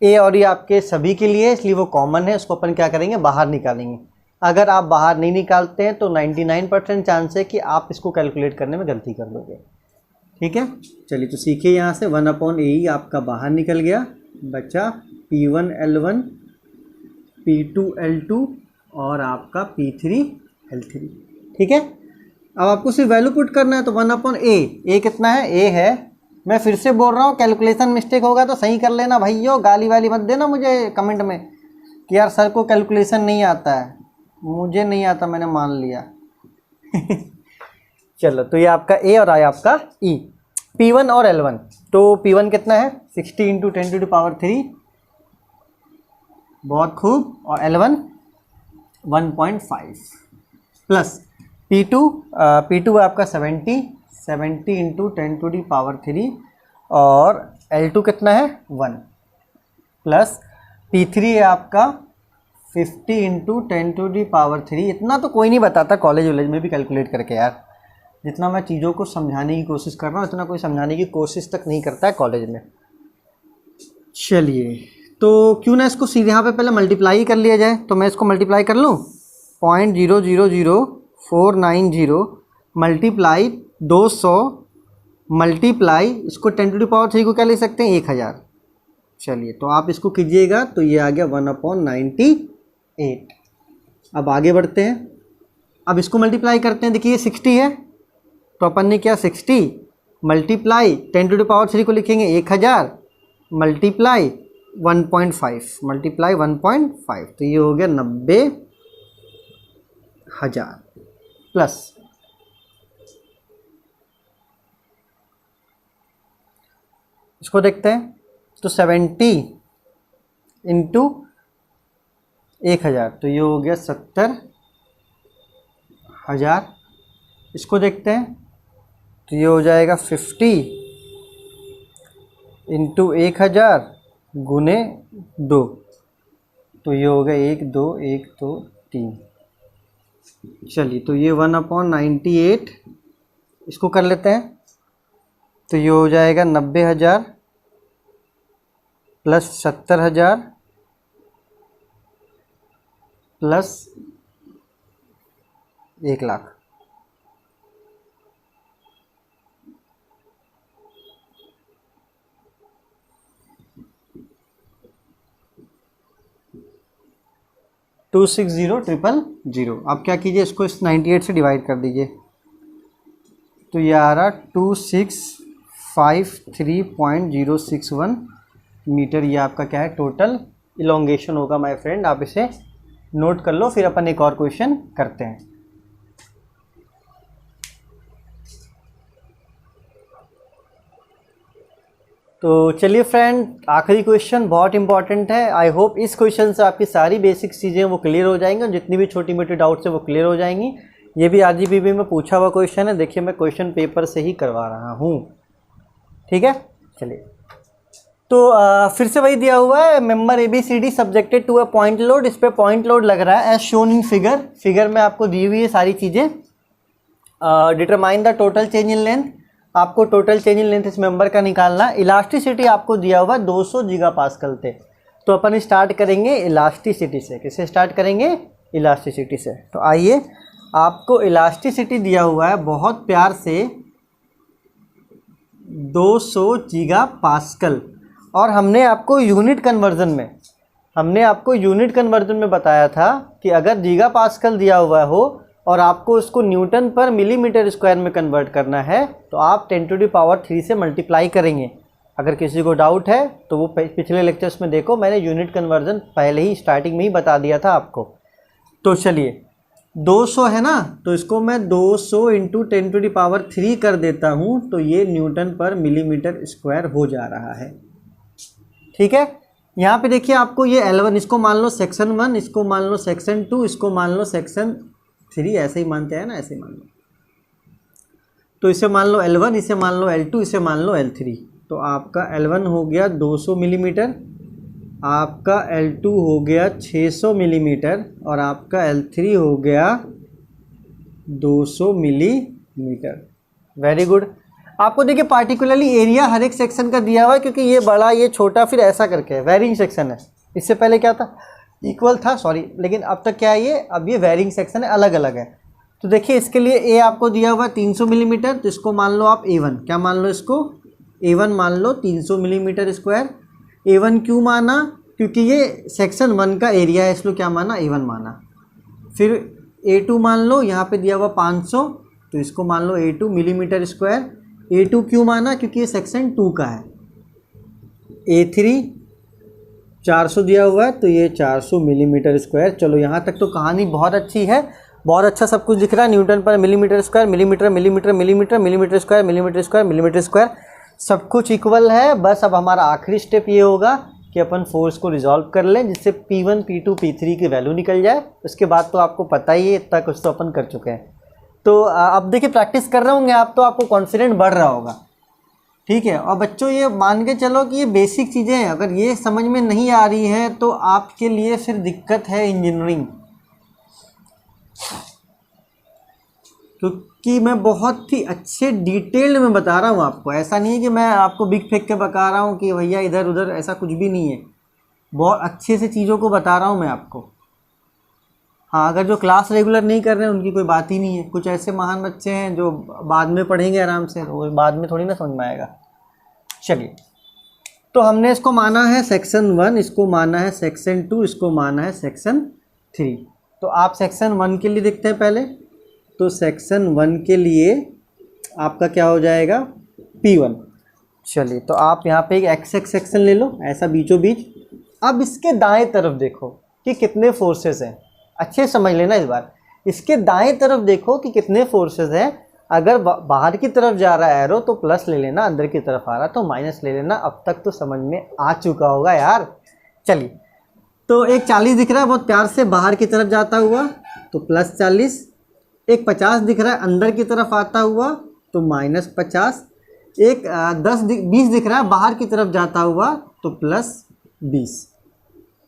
ए और ये आपके सभी के लिए है, इसलिए वो कॉमन है, उसको अपन क्या करेंगे, बाहर निकालेंगे। अगर आप बाहर नहीं निकालते हैं तो 99% चांस है कि आप इसको कैलकुलेट करने में गलती कर लोगे। ठीक है, चलिए तो सीखिए यहाँ से 1/AE आपका बाहर निकल गया, बचा P1 L1, P2 L2 और आपका P3 L3। ठीक है, अब आपको सिर्फ वैल्यू पुट करना है। तो 1/A कितना है, A है। मैं फिर से बोल रहा हूँ, कैलकुलेशन मिस्टेक होगा तो सही कर लेना भाइयों, गाली वाली मत देना मुझे कमेंट में कि यार सर को कैलकुलेशन नहीं आता है। मुझे नहीं आता, मैंने मान लिया। चलो, तो ये आपका A और आया आपका E। P1 और L1, तो P1 कितना है 60 × 10⁻³ बहुत खूब, और L1 1.5 प्लस P2 आपका 70 × 10⁻³ और L2 कितना है 1 प्लस P3 है आपका 50 × 10⁻³। इतना तो कोई नहीं बताता कॉलेज वॉलेज में भी कैलकुलेट करके यार, जितना मैं चीज़ों को समझाने की कोशिश कर रहा हूँ इतना कोई समझाने की कोशिश तक नहीं करता है कॉलेज में। चलिए, तो क्यों ना इसको सीधे यहाँ पे पहले मल्टीप्लाई कर लिया जाए। तो मैं इसको मल्टीप्लाई कर लूँ, 0.000490 मल्टीप्लाई 200 मल्टीप्लाई इसको 10⁻³ को क्या ले सकते हैं 1000। चलिए, तो आप इसको कीजिएगा तो ये आ गया 1/98। अब आगे बढ़ते हैं, अब इसको मल्टीप्लाई करते हैं। देखिए 60 है, तो अपन ने क्या 60 मल्टीप्लाई 10⁻³ को लिखेंगे 1000 मल्टीप्लाई 1.5 मल्टीप्लाई 1.5, तो ये हो गया 90,000 प्लस इसको देखते हैं तो 70 × 1000, तो ये हो गया 70,000। इसको देखते हैं तो ये हो जाएगा 50 × 1000 गुने 2, तो ये हो गया 1 2 1 2 3। चलिए, तो ये 1/98 इसको कर लेते हैं, तो ये हो जाएगा 90,000 प्लस 70,000 प्लस 1,00,000। टू 260,000। आप क्या कीजिए, इसको इस 98 से डिवाइड कर दीजिए, तो ये आ रहा 2653.061 मीटर। ये आपका क्या है टोटल इलोंगेशन होगा माय फ्रेंड। आप इसे नोट कर लो, फिर अपन एक और क्वेश्चन करते हैं। तो चलिए फ्रेंड, आखिरी क्वेश्चन बहुत इंपॉर्टेंट है। आई होप इस क्वेश्चन से आपकी सारी बेसिक चीज़ें वो क्लियर हो जाएंगी और जितनी भी छोटी मोटी डाउट्स है वो क्लियर हो जाएंगी। ये भी RGPB में पूछा हुआ क्वेश्चन है, देखिए मैं क्वेश्चन पेपर से ही करवा रहा हूँ। ठीक है, चलिए, तो फिर से वही दिया हुआ है, member ABCD subjected to a point load. इस पर पॉइंट लोड लग रहा है एज शोन इन फिगर में आपको दी हुई है सारी चीज़ें। Determine the total change in length, आपको टोटल चेंज इन लेंथ इस मेंबर का निकालना है। इलास्टिसिटी आपको दिया हुआ 200 GPa थे, तो अपन स्टार्ट करेंगे इलास्टिसिटी से। किससे स्टार्ट करेंगे, इलास्टिसिटी से। तो आइए, आपको इलास्टिसिटी दिया हुआ है बहुत प्यार से 200 GPa, और हमने आपको यूनिट कन्वर्जन में बताया था कि अगर GPa दिया हुआ हो और आपको उसको न्यूटन पर मिलीमीटर स्क्वायर में कन्वर्ट करना है तो आप 10⁻³ से मल्टीप्लाई करेंगे। अगर किसी को डाउट है तो वो पिछले लेक्चर्स में देखो, मैंने यूनिट कन्वर्जन पहले ही स्टार्टिंग में ही बता दिया था आपको। तो चलिए, 200 है ना, तो इसको मैं 200 इंटू 10⁻³ कर देता हूँ, तो ये न्यूटन पर मिलीमीटर स्क्वायर हो जा रहा है। ठीक है, यहाँ पे देखिए आपको ये L1, इसको मान लो सेक्शन 1, इसको मान लो सेक्शन 2, इसको मान लो सेक्शन 3, ऐसे ही मानते हैं ना, ऐसे ही मान लो। तो इसे मान लो L1, इसे मान लो L2, इसे मान लो L3। तो आपका L1 हो गया 200 मिलीमीटर, आपका L2 हो गया 600 मिलीमीटर और आपका L3 हो गया 200 मिलीमीटर। Very good. आपको देखिए पार्टिकुलरली एरिया हर एक सेक्शन का दिया हुआ है, क्योंकि ये बड़ा ये छोटा फिर ऐसा करके है, वेरिंग सेक्शन है। इससे पहले क्या था, इक्वल था, सॉरी, लेकिन अब तक क्या है ये, अब ये वेरिंग सेक्शन है, अलग अलग है। तो देखिए इसके लिए ए आपको दिया हुआ है 300 मिलीमीटर, तो इसको मान लो आप A1, क्या मान लो इसको, A1 मान लो 300 मिलीमीटर स्क्वायर। A1 क्यों माना, क्योंकि ये सेक्शन 1 का एरिया है, इसलिए क्या माना, A1 माना। फिर A2 मान लो, यहाँ पे दिया हुआ 500, तो इसको मान लो A2 मिलीमीटर स्क्वायर। A2 क्यों माना, क्योंकि ये सेक्शन 2 का है। A3 400 दिया हुआ है, तो ये 400 मिलीमीटर स्क्वायर। चलो यहाँ तक तो कहानी बहुत अच्छी है, बहुत अच्छा सब कुछ दिख रहा है। न्यूटन पर millimetre square, millimetre millimetre millimetre millimetre square millimetre square millimetre square, सब कुछ इक्वल है। बस अब हमारा आखिरी स्टेप ये होगा कि अपन फोर्स को रिजॉल्व कर लें, जिससे P1 P2 P3 की वैल्यू निकल जाए। उसके बाद तो आपको पता ही है, इतना कुछ तो अपन कर चुके हैं। तो अब देखिए प्रैक्टिस कर रहे होंगे आप, तो आपको कॉन्फिडेंट बढ़ रहा होगा। ठीक है, और बच्चों ये मान के चलो कि ये बेसिक चीज़ें हैं, अगर ये समझ में नहीं आ रही हैं तो आपके लिए फिर दिक्कत है इंजीनियरिंग, क्योंकि मैं बहुत ही अच्छे डिटेल्ड में बता रहा हूँ आपको। ऐसा नहीं है कि मैं आपको बिग फेंक के बता रहा हूँ कि भैया इधर उधर, ऐसा कुछ भी नहीं है। बहुत अच्छे से चीज़ों को बता रहा हूँ मैं आपको। हाँ, अगर जो क्लास रेगुलर नहीं कर रहे हैं उनकी कोई बात ही नहीं है। कुछ ऐसे महान बच्चे हैं जो बाद में पढ़ेंगे आराम से, वो बाद में थोड़ी ना समझ में आएगा। चलिए, तो हमने इसको माना है सेक्शन 1, इसको माना है सेक्शन 2, इसको माना है सेक्शन 3। तो आप सेक्शन 1 के लिए देखते हैं पहले। तो सेक्शन 1 के लिए आपका क्या हो जाएगा, P1। चलिए, तो आप यहाँ पे एक एक्स सेक्शन ले लो, ऐसा बीचों बीच। अब इसके दाएं तरफ देखो कि कितने फोर्सेस हैं, अच्छे समझ लेना इस बार। इसके दाएं तरफ देखो कि कितने फोर्सेस हैं। अगर बाहर की तरफ जा रहा है एरो तो प्लस ले लेना, अंदर की तरफ आ रहा तो माइनस ले लेना। अब तक तो समझ में आ चुका होगा यार। चलिए, तो एक 40 दिख रहा है बहुत प्यार से बाहर की तरफ जाता हुआ, तो +40। एक 50 दिख रहा है अंदर की तरफ आता हुआ, तो -50। एक 20 दिख रहा है बाहर की तरफ जाता हुआ, तो +20।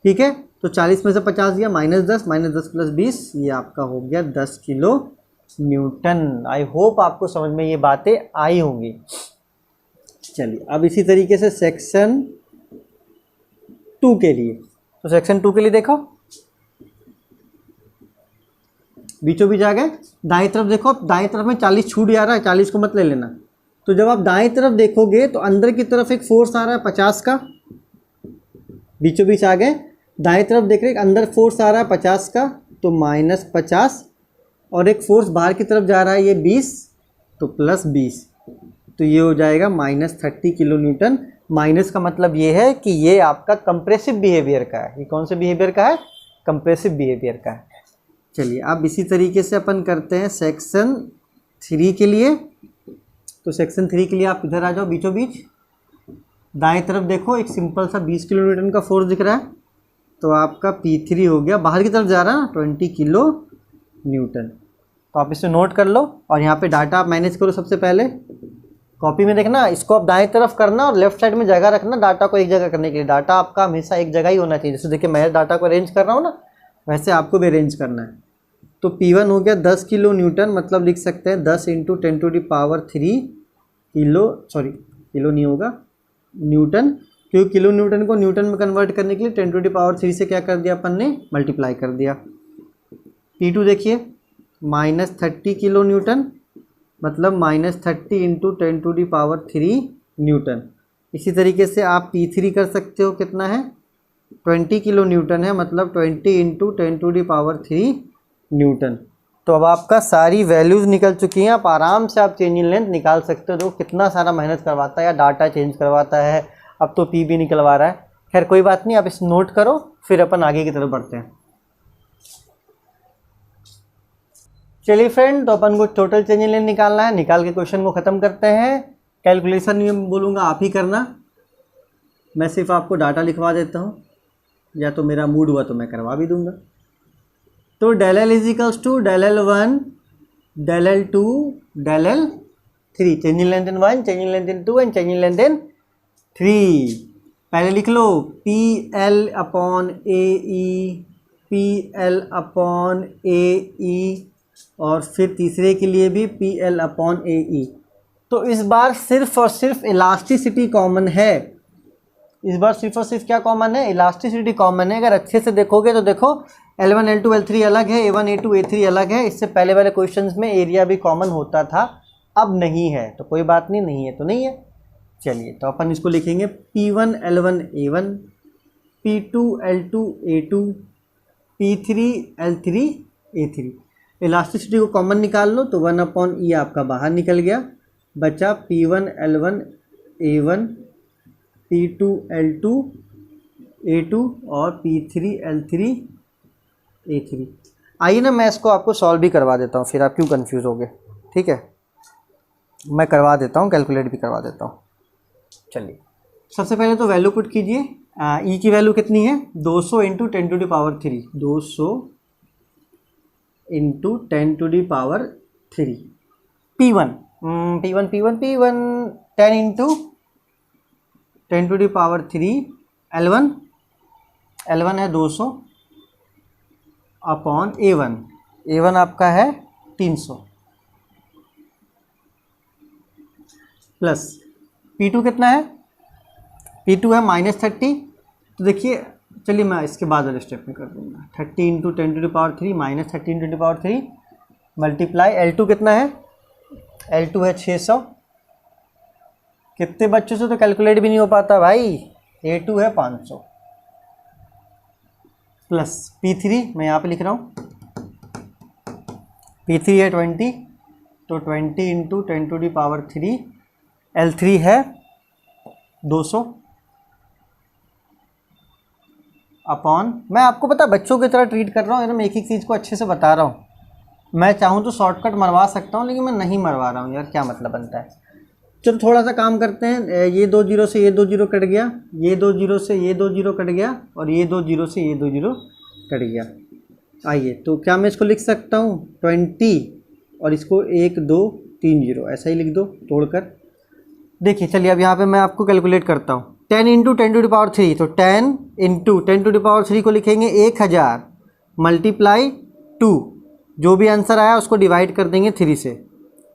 ठीक है, तो 40 में से 50 गया, -10, -10 + 20, ये आपका हो गया 10 किलो न्यूटन। आई होप आपको समझ में ये बातें आई होंगी। चलिए, अब इसी तरीके से सेक्शन 2 के लिए, तो सेक्शन 2 के लिए देखो, बीचों बीच आ गए। दाएं तरफ देखो, दाएं तरफ में 40 छूट जा रहा है, 40 को मत ले लेना। तो जब आप दाएं तरफ देखोगे तो अंदर की तरफ एक फोर्स आ रहा है 50 का, बीचों बीच आ गए। दाएं तरफ देख रहे अंदर फोर्स आ रहा है 50 का, तो -50, और एक फोर्स बाहर की तरफ जा रहा है ये 20, तो +20, तो ये हो जाएगा -30 किलो न्यूटन। माइनस का मतलब ये है कि ये आपका कंप्रेसिव बिहेवियर का है। ये कौन से बिहेवियर का है, कंप्रेसिव बिहेवियर का है। चलिए, अब इसी तरीके से अपन करते हैं सेक्शन 3 के लिए। तो सेक्शन 3 के लिए आप इधर आ जाओ बीचों बीच। दाएं तरफ देखो, एक सिंपल सा 20 किलो न्यूटन का फोर्स दिख रहा है, तो आपका P3 हो गया, बाहर की तरफ जा रहा है ना, 20 किलो न्यूटन। तो आप इसे नोट कर लो और यहाँ पे डाटा आप मैनेज करो। सबसे पहले कॉपी में देखना, इसको आप दाएं तरफ करना और लेफ्ट साइड में जगह रखना डाटा को एक जगह करने के लिए। डाटा आपका हमेशा एक जगह ही होना चाहिए। जैसे देखिए मैं डाटा को अरेंज कर रहा हूँ ना, वैसे आपको भी अरेंज करना है। तो P1 हो गया 10 किलो न्यूटन, मतलब लिख सकते हैं 10 × 10⁻³ किलो नहीं होगा, न्यूटन, क्योंकि किलो न्यूटन को न्यूटन में कन्वर्ट करने के लिए 10⁻³ से क्या कर दिया अपन ने, मल्टीप्लाई कर दिया। P2 देखिए -30 किलो न्यूटन, मतलब -30 × 10⁻³ न्यूटन। इसी तरीके से आप P3 कर सकते हो, कितना है 20 किलो न्यूटन है, मतलब 20 × 10⁻³ न्यूटन। तो अब आपका सारी वैल्यूज़ निकल चुकी हैं। आप आराम से आप चेंज इन लेंथ निकाल सकते हो। देखो कितना सारा मेहनत करवाता है, या डाटा चेंज करवाता है, अब तो P भी निकलवा रहा है। खैर कोई बात नहीं, आप इस नोट करो, फिर अपन आगे की तरफ बढ़ते हैं। चलिए फ्रेंड, तो अपन को टोटल चेंज इन लेंथ निकालना है। निकाल के क्वेश्चन को ख़त्म करते हैं। कैलकुलेशन में बोलूँगा आप ही करना, मैं सिर्फ आपको डाटा लिखवा देता हूँ, या तो मेरा मूड हुआ तो मैं करवा भी दूंगा। तो del L is equals to del L 1 del L 2 del L 3, change in length in 1, change in length in 2 and change in length in 3। पहले लिख लो P L upon A E, P L upon A E, और फिर तीसरे के लिए भी P L upon A E. तो इस बार सिर्फ और सिर्फ इलास्टिसिटी कॉमन है। इस बार सिर्फ और सिर्फ क्या कॉमन है? इलास्टिसिटी कॉमन है। अगर अच्छे से देखोगे तो देखो L1 L2 L3 अलग है, A1 A2 A3 अलग है। इससे पहले वाले क्वेश्चंस में एरिया भी कॉमन होता था, अब नहीं है। तो कोई बात नहीं, नहीं है तो नहीं है। चलिए, तो अपन इसको लिखेंगे P1 L1 A1, P2 L2 A2, P3 L3 A3। Elasticity को कॉमन निकाल लो तो 1/E आपका बाहर निकल गया, बचा P1 L1 A1, P2 L2 A2 और P3 L3 A3। आइए ना, मैं इसको आपको सॉल्व भी करवा देता हूँ, फिर आप क्यों कंफ्यूज होगे। ठीक है, मैं करवा देता हूँ, कैलकुलेट भी करवा देता हूँ। चलिए, सबसे पहले तो वैल्यू पुट कीजिए। ई की वैल्यू कितनी है? 200 into 10 to the power 3, 200 into 10 to the power 3। P1 10 into 10 to the power 3। L1 है 200 अपॉन A1 आपका है 300, प्लस P2 कितना है? P2 है -30। तो देखिए, चलिए मैं इसके बाद वाले स्टेप में कर दूंगा। 30 into 10 to the power 3 minus 30 into the power 3 multiply L2 कितना है? L2 है 600। कितने बच्चों से तो कैलकुलेट भी नहीं हो पाता भाई। A2 है 500, प्लस P3 मैं यहाँ पे लिख रहा हूँ, P3 है 20, तो 20 into 10 to the power 3। L3 है 200 अपॉन, मैं आपको पता बच्चों की तरह ट्रीट कर रहा हूँ, मैं एक एक चीज़ को अच्छे से बता रहा हूँ। मैं चाहूँ तो शॉर्टकट मरवा सकता हूँ, लेकिन मैं नहीं मरवा रहा हूँ यार, क्या मतलब बनता है। चलो थोड़ा सा काम करते हैं। ये 2 जीरो से ये 2 जीरो कट गया, ये 2 जीरो से ये 2 जीरो कट गया, और ये 2 जीरो से ये 2 जीरो कट गया। आइए, तो क्या मैं इसको लिख सकता हूँ 20 और इसको 1 2 3 जीरो, ऐसा ही लिख दो तोड़कर। देखिए, चलिए अब यहाँ पे मैं आपको कैलकुलेट करता हूँ। 10 इंटू 10 टू द पावर 3, तो 10 इंटू 10 टू द पावर 3 को लिखेंगे 1000 मल्टीप्लाई 2। जो भी आंसर आया उसको डिवाइड कर देंगे 3 से,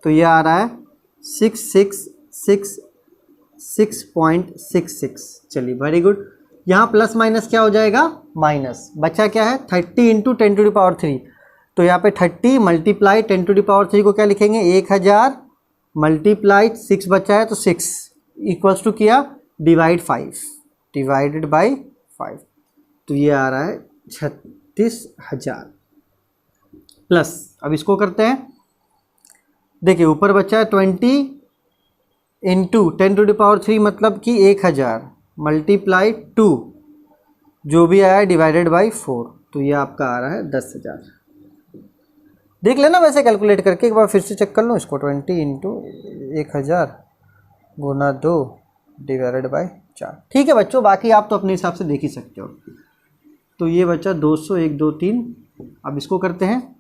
तो ये आ रहा है 666.66। चलिए, वेरी गुड। यहाँ प्लस माइनस क्या हो जाएगा? माइनस। बचा क्या है? 30 इंटू 10 टू द पावर 3, तो यहाँ पे 30 मल्टीप्लाई 10 टू द पावर 3 को क्या लिखेंगे? 1000 मल्टीप्लाई 6 बचा है, तो 6 इक्वल्स टू किया डिवाइड 5, डिवाइडेड बाई 5, तो ये आ रहा है 36,000 प्लस। अब इसको करते हैं। देखिए, ऊपर बचा है 20 इंटू 10 टू द पावर 3, मतलब कि 1000 मल्टीप्लाई 2, जो भी आया डिवाइडेड बाई 4, तो ये आपका आ रहा है 10,000। देख लेना वैसे कैलकुलेट करके, एक बार फिर से चेक कर लो इसको। 20 इंटू 1000 गुना 2 डिवाइडेड बाई 4। ठीक है बच्चों, बाकी आप तो अपने हिसाब से देख ही सकते हो। तो ये बचा 200, 1 2 3। अब इसको करते हैं,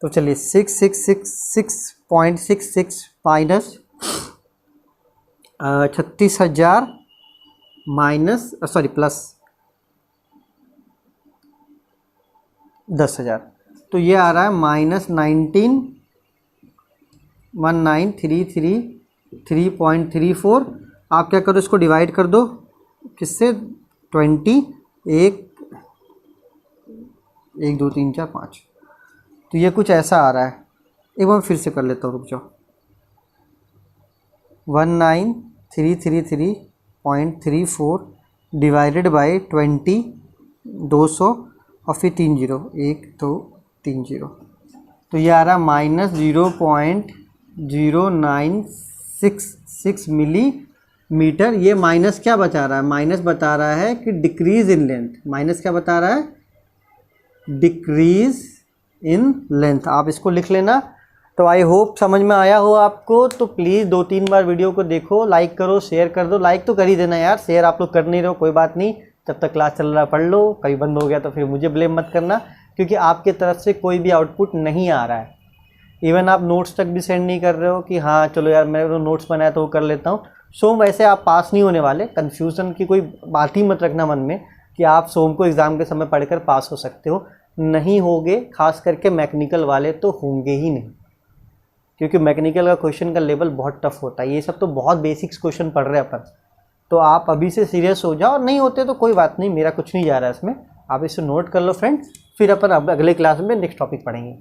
तो चलिए 6666.66 माइनस 36,000 माइनस प्लस 10,000, तो ये आ रहा है -19,333.34। आप क्या करो, इसको डिवाइड कर दो किससे? 20, 1 2 3 4 5, तो ये कुछ ऐसा आ रहा है। एक बार फिर से कर लेता हूँ, रुक जाओ। 19,333.34 डिवाइडेड बाई 20, 200 और फिर 3 जीरो, 1 2 3 जीरो, तो ये आ रहा है -0.0966 मिलीमीटर। ये माइनस क्या बता रहा है? माइनस बता रहा है कि डिक्रीज इन लेंथ। माइनस क्या बता रहा है? डिक्रीज इन लेंथ, आप इसको लिख लेना। तो आई होप समझ में आया हो आपको। तो प्लीज़ 2-3 बार वीडियो को देखो, लाइक करो, शेयर कर दो। लाइक तो कर ही देना यार, शेयर आप लोग कर नहीं रहे हो कोई बात नहीं, जब तक क्लास चल रहा पढ़ लो, कहीं बंद हो गया तो फिर मुझे ब्लेम मत करना, क्योंकि आपके तरफ से कोई भी आउटपुट नहीं आ रहा है। इवन आप नोट्स तक भी सेंड नहीं कर रहे हो कि हाँ चलो यार मेरे को नोट्स बनाया तो वो कर लेता हूँ। सोम वैसे आप पास नहीं होने वाले, कन्फ्यूज़न की कोई बात ही मत रखना मन में कि आप सोम को एग्ज़ाम के समय पढ़कर पास हो सकते हो, नहीं होगे। खास करके मैकेनिकल वाले तो होंगे ही नहीं, क्योंकि मैकेनिकल का क्वेश्चन का लेवल बहुत टफ होता है। ये सब तो बहुत बेसिक्स क्वेश्चन पढ़ रहे हैं अपन, तो आप अभी से सीरियस हो जाओ। नहीं होते तो कोई बात नहीं, मेरा कुछ नहीं जा रहा है इसमें, आप इसे नोट कर लो फ्रेंड्स। फिर अपन अब अगले क्लास में नेक्स्ट टॉपिक पढ़ेंगे।